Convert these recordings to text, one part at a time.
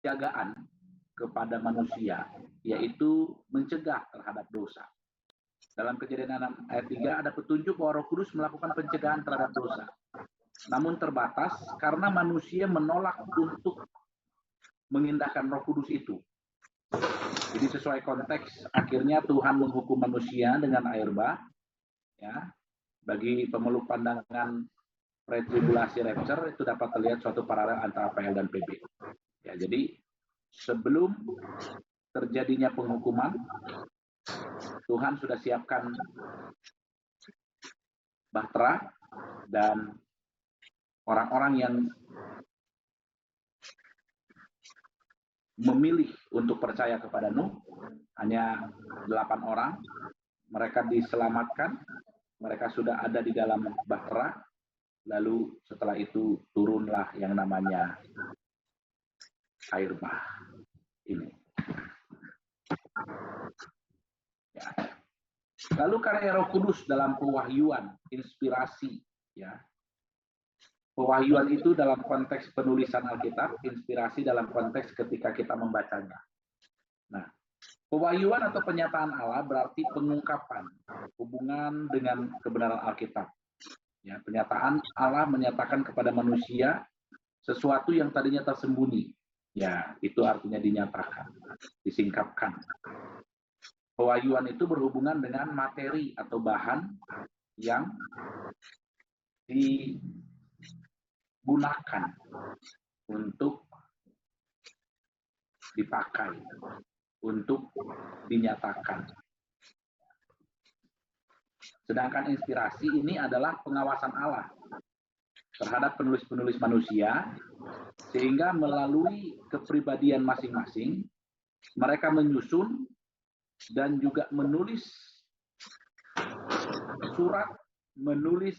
penjagaan kepada manusia, yaitu mencegah terhadap dosa. Dalam Kejadian 6 ayat 3 ada petunjuk bahwa Roh Kudus melakukan pencegahan terhadap dosa. Namun terbatas karena manusia menolak untuk mengindahkan Roh Kudus itu. Jadi sesuai konteks, akhirnya Tuhan menghukum manusia dengan air bah. Ya, bagi pemeluk pandangan pretribulasi rapture itu dapat terlihat suatu paralel antara PL dan PB. Ya, jadi sebelum terjadinya penghukuman, Tuhan sudah siapkan bahtera dan orang-orang yang memilih untuk percaya kepada Nuh hanya 8 orang. Mereka diselamatkan, mereka sudah ada di dalam bahtera. Lalu setelah itu turunlah yang namanya air bah ini. Ya. Lalu karya Roh Kudus dalam pewahyuan, inspirasi, ya. Pewahyuan itu dalam konteks penulisan Alkitab, inspirasi dalam konteks ketika kita membacanya. Nah, pewahyuan atau penyataan Allah berarti pengungkapan hubungan dengan kebenaran Alkitab. Ya, penyataan Allah menyatakan kepada manusia sesuatu yang tadinya tersembunyi. Ya, itu artinya dinyatakan, disingkapkan. Pewahyuan itu berhubungan dengan materi atau bahan yang digunakan untuk dipakai, untuk dinyatakan. Sedangkan inspirasi ini adalah pengawasan Allah terhadap penulis-penulis manusia, sehingga melalui kepribadian masing-masing, mereka menyusun dan juga menulis surat, menulis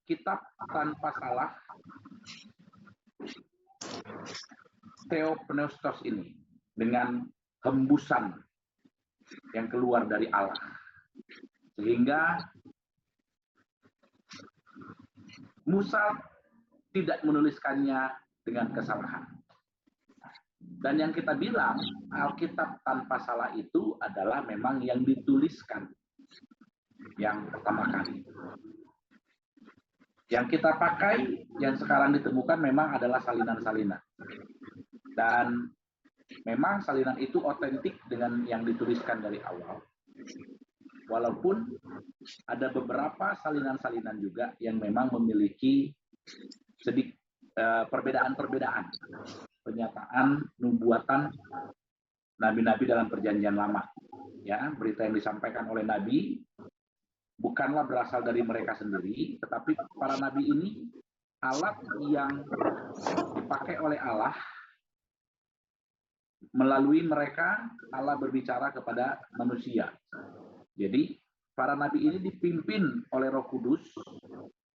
kitab tanpa salah, Theopneustos ini, dengan hembusan yang keluar dari Allah. Sehingga Musa tidak menuliskannya dengan kesalahan. Dan yang kita bilang, Alkitab tanpa salah itu adalah memang yang dituliskan yang pertama kali. Yang kita pakai, yang sekarang ditemukan memang adalah salinan-salinan. Dan memang salinan itu otentik dengan yang dituliskan dari awal. Walaupun ada beberapa salinan-salinan juga yang memang memiliki sedikit perbedaan-perbedaan. Penyataan, nubuatan nabi-nabi dalam perjanjian lama. Ya, berita yang disampaikan oleh nabi bukanlah berasal dari mereka sendiri, tetapi para nabi ini alat yang dipakai oleh Allah. Melalui mereka Allah berbicara kepada manusia. Jadi para nabi ini dipimpin oleh Roh Kudus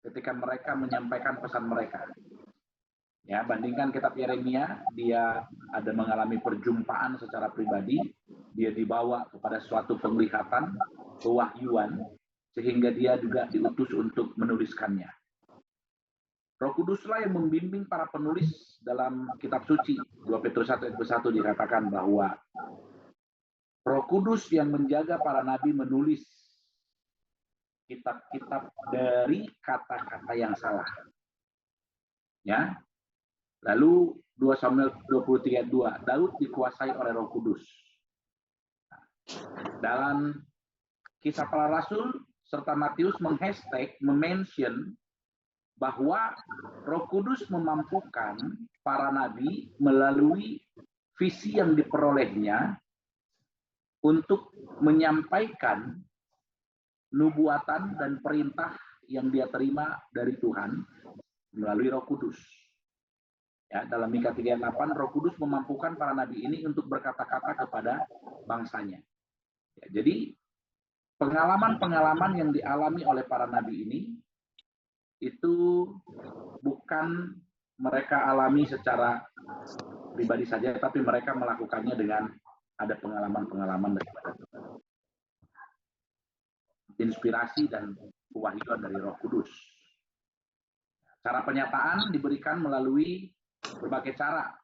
ketika mereka menyampaikan pesan mereka. Ya, bandingkan kitab Yeremia, dia ada mengalami perjumpaan secara pribadi, dia dibawa kepada suatu penglihatan, pewahyuan, sehingga dia juga diutus untuk menuliskannya. Roh Kuduslah yang membimbing para penulis dalam kitab suci. 2 Petrus 1 ayat 1 dikatakan bahwa Roh Kudus yang menjaga para nabi menulis kitab-kitab dari kata-kata yang salah. Ya. Lalu 2 Samuel 23 ayat 2, Daud dikuasai oleh Roh Kudus. Dalam Kisah Para Rasul serta Matius mention bahwa Roh Kudus memampukan para nabi melalui visi yang diperolehnya untuk menyampaikan nubuatan dan perintah yang dia terima dari Tuhan melalui Roh Kudus. Ya, dalam Mika 3:8, Roh Kudus memampukan para nabi ini untuk berkata-kata kepada bangsanya. Ya, jadi pengalaman-pengalaman yang dialami oleh para nabi ini itu bukan mereka alami secara pribadi saja, tapi mereka melakukannya dengan ada pengalaman-pengalaman daripada inspirasi dan pewahyuan dari Roh Kudus. Cara penyataan diberikan melalui berbagai cara.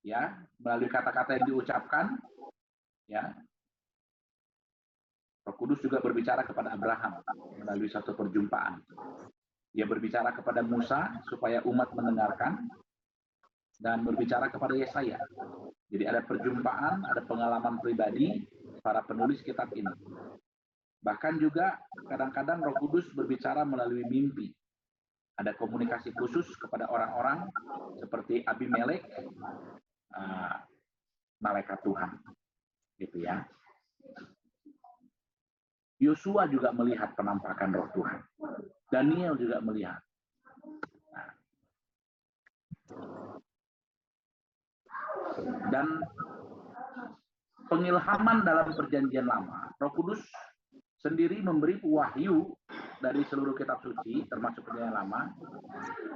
ya, melalui kata-kata yang diucapkan, ya. Roh Kudus juga berbicara kepada Abraham melalui satu perjumpaan. Dia berbicara kepada Musa supaya umat mendengarkan, dan berbicara kepada Yesaya. Jadi ada perjumpaan, ada pengalaman pribadi para penulis kitab ini. Bahkan juga kadang-kadang Roh Kudus berbicara melalui mimpi. Ada komunikasi khusus kepada orang-orang seperti Abimelek, malaikat Tuhan, gitu ya. Yosua juga melihat penampakan Roh Tuhan. Daniel juga melihat. Nah. Dan pengilhaman dalam Perjanjian Lama, Roh Kudus sendiri memberi wahyu dari seluruh kitab suci, termasuk Perjanjian Lama,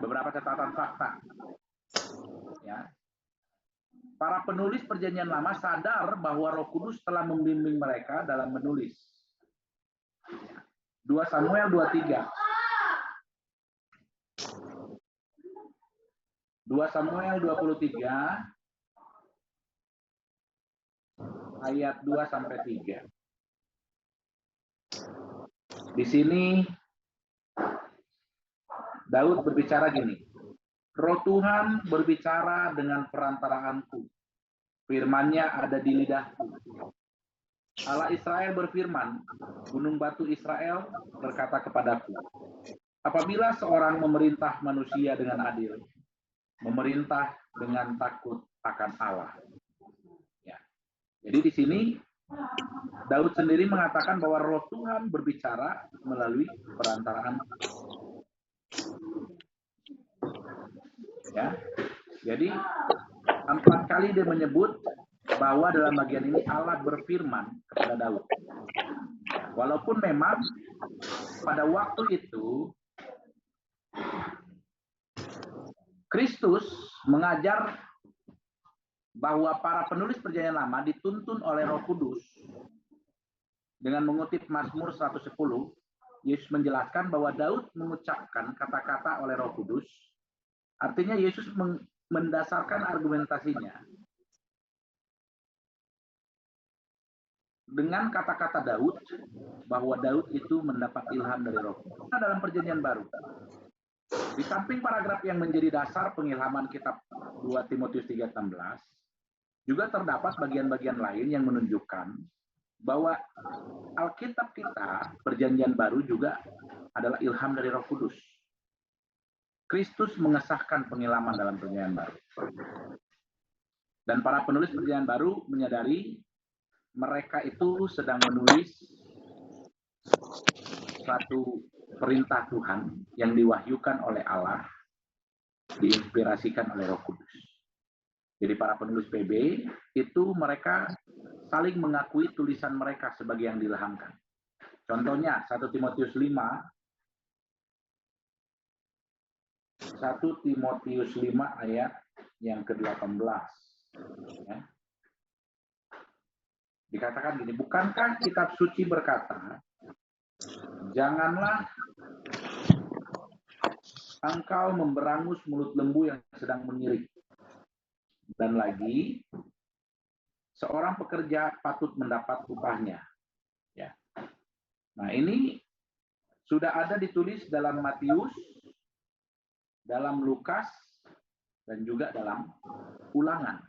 beberapa catatan fakta. Ya. Para penulis Perjanjian Lama sadar bahwa Roh Kudus telah membimbing mereka dalam menulis. 2 Samuel 23. 2 Samuel 23 ayat 2 sampai 3. Di sini Daud berbicara gini. Roh Tuhan berbicara dengan perantaraanku. Firman-Nya ada di lidahku. Allah Israel berfirman, gunung batu Israel berkata kepadaku, apabila seorang memerintah manusia dengan adil, memerintah dengan takut akan Allah. Ya. Jadi di sini Daud sendiri mengatakan bahwa Roh Tuhan berbicara melalui perantaraan. Ya. Jadi 4 kali dia menyebut bahwa dalam bagian ini Allah berfirman kepada Daud. Walaupun memang pada waktu itu Kristus mengajar bahwa para penulis Perjanjian Lama dituntun oleh Roh Kudus. Dengan mengutip Mazmur 110, Yesus menjelaskan bahwa Daud mengucapkan kata-kata oleh Roh Kudus. Artinya Yesus mendasarkan argumentasinya dengan kata-kata Daud, bahwa Daud itu mendapat ilham dari Roh Kudus. Nah, dalam Perjanjian Baru, di samping paragraf yang menjadi dasar pengilhaman kitab 2 Timotius 3:16, juga terdapat bagian-bagian lain yang menunjukkan bahwa Alkitab kita, Perjanjian Baru juga adalah ilham dari Roh Kudus. Kristus mengesahkan pengilhaman dalam Perjanjian Baru. Dan para penulis Perjanjian Baru menyadari mereka itu sedang menulis satu perintah Tuhan yang diwahyukan oleh Allah, diinspirasikan oleh Roh Kudus. Jadi para penulis PB itu mereka saling mengakui tulisan mereka sebagai yang diilhamkan. Contohnya 1 Timotius 5 ayat yang ke-18. Ya. Dikatakan gini, bukankah kitab suci berkata, janganlah engkau memberangus mulut lembu yang sedang mengirik. Dan lagi, seorang pekerja patut mendapat upahnya. Ya. Nah, ini sudah ada ditulis dalam Matius, dalam Lukas, dan juga dalam Ulangan.